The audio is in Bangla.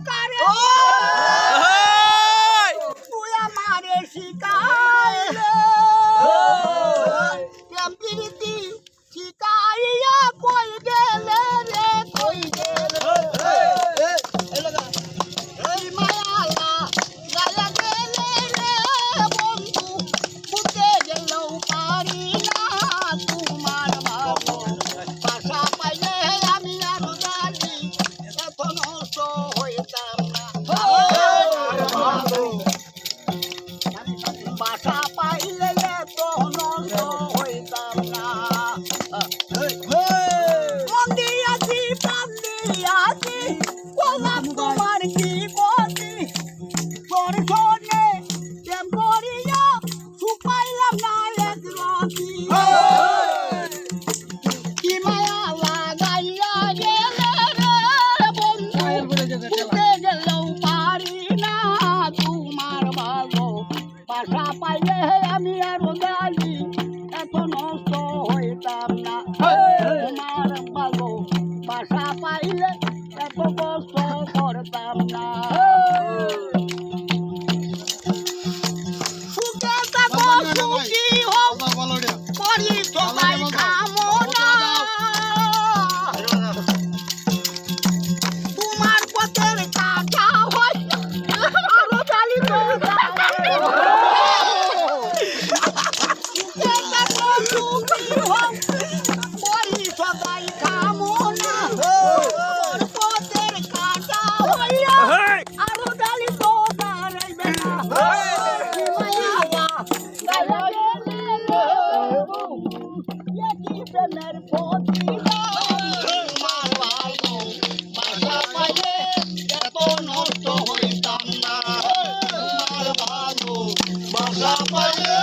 কারে তুই আমারে শিখাইলে প্রেম প্রীতি শিখাইয়া কই গেলে রে কই গেলে এই মায়ালা গায়া গেলে রে বন্ধু বুঝতে গেলেও পারি না তোমার ভালো বাসা পাইলে আমি আর জানি এত নষ্ট হইতাম না বাসা পাইলে এত নষ্ট হইতাম না মন দিয়াছি প্রাণ দিয়াছি বললাম তোমার কি গতি তোর শোনে প্রেম করিয়া সুপাইলাম না এক রতি কি মায়া লাগাইয়া গেলে রে বন্ধু বুঝতে গেলেও পারি না তোমার ভালো বাসা পাইলে আমি আর জানি এত নষ্ট হইতাম না তোমার ভালো বাসা পাইলে এত কষ্ট করতাম না সুখে থাকো সুখী হোক করি সবাই কামনা তোমার পথের কাটা হয় আরো চালিত সুখে থাকো সুখী হোক করি সবাই কামনা তোর পথের কাটা হইয়া আরো চালিত দাঁড়াইবে না মায়া গায়া গেলে একই প্রেমের প্রতিদান ভালো বাসা পাইলে এত নষ্ট হইতাম না ভালো বাসা পাইলে